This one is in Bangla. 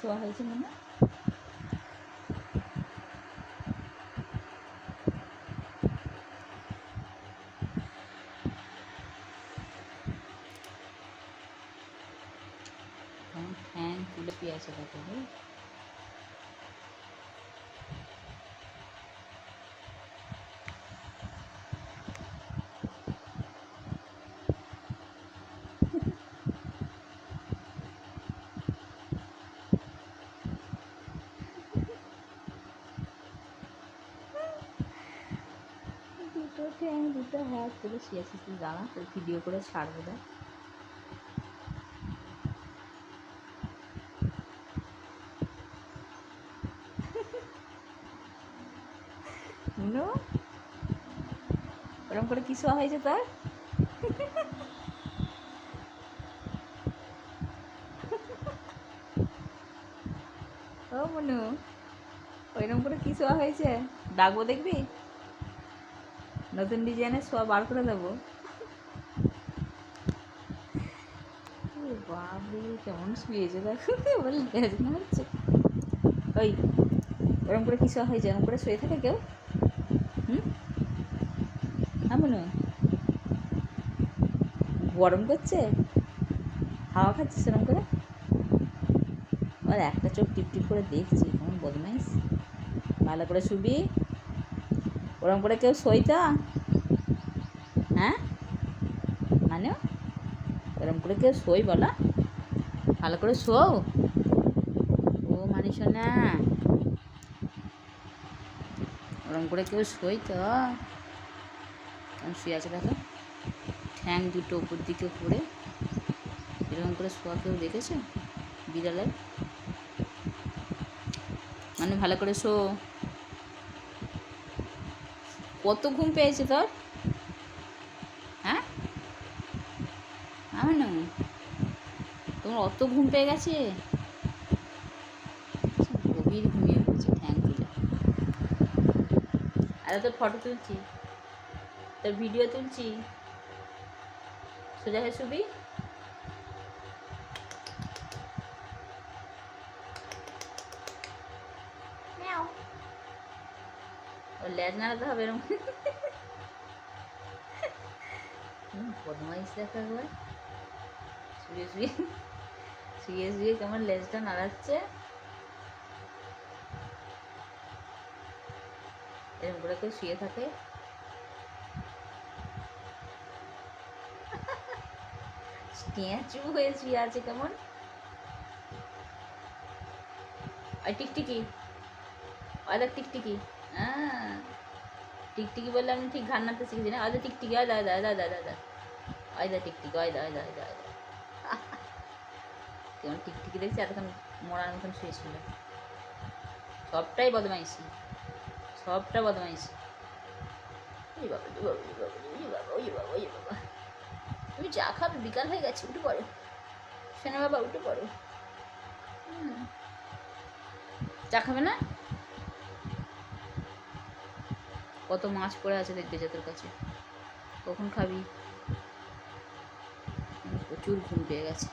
শোয়া হয়েছে মনে হয়। ঠ্যাং তুলে পেয়েছে তাকে। দুটো ঠ্যাং দুটো হাত তুলে শুয়েছে। তুই দাঁড়া, তোর ভিডিও করে ছাড়বো। দেখ নো, ওরকম করে কি শোয়া হয়েছে তোর? ও মনু, ওইরকম করে কি শোয়া হয়েছে? ডাকবো দেখবি? নতুন ডিজাইনের শোয়া বার করে দেবো। বাবরে কেমন শুয়েছে দেখো, এবার লেজ নাড়ছে। ওই ওরকম করে কি শোয়া হয়েছে? এরকম করে শুয়ে থাকে কেউ? হ্যাঁ মনু, গরম করছে, হাওয়া খাচ্ছে সেরকম করে? আর একটা চোখ টিপ টিপ করে দেখছি, কেমন বদমাইশ। ভালো করে শুবি, ওরকম করে কেউ শোয় তো? হ্যাঁ মানে ওরকম করে কেউ শোয় বলো? ভালো করে শো। ও মানিস না, ওরকম করে কেউ শোয় তো? কেমন শুয়ে আছে দেখো, ঠ্যাং দুটো উপর দিকে পড়ে। এরকম করে শোয়া কেউ দেখেছো বিড়ালের? মানে ভালো করে শো। কত ঘুম পেয়েছে তোর? হ্যাঁ আমার না, তোমার অত ঘুম পেয়ে গেছে? গভীর ঘুমিয়ে পড়ছে ঠ্যাং তুলে। আরে তোর ফটো তুলছি, তোর ভিডিও তুলছি, সোজা হয়ে শুবি। ওর লেজ নাড়াতে হবে এরকম। বদমাইশ দেখা একবার, শুয়ে শুয়ে শুয়ে শুয়ে কেমন লেজটা নাড়াচ্ছে। এরকম করে কেউ শুয়ে থাকে? স্ট্যাচু হয়ে শুয়ে আছে কেমন। ওই টিকটিকি, ওই দেখ টিকটিকি। হ্যাঁ টিকটিকি বললে আমি ঠিক ঘাড় নাড়তে শিখেছি না? ওই দা টিকটিকি, ওই দা দা দা দা দা দা, ওই দা টিকটিকি, ওই দা ওই দা ওই দা ওই দা। কেমন টিকটিকি দেখছি এতক্ষণ মরার মতন শুয়েছিল। সবটাই বদমাইশি, সবটা বদমাইশি। ওই বাবা ওই বাবা ওই বাবা ওই বাবা ওই বাবা ওই বাবা। তুমি চা খাবে? বিকাল হয়ে গেছে, উঠে পড়ো শোনা বাবা, উঠে পড়ো। চা খাবে না? কত মাছ পড়ে আছে দেখবে যে তোর কাছে, কখন খাবি? প্রচুর ঘুম পেয়ে গেছে।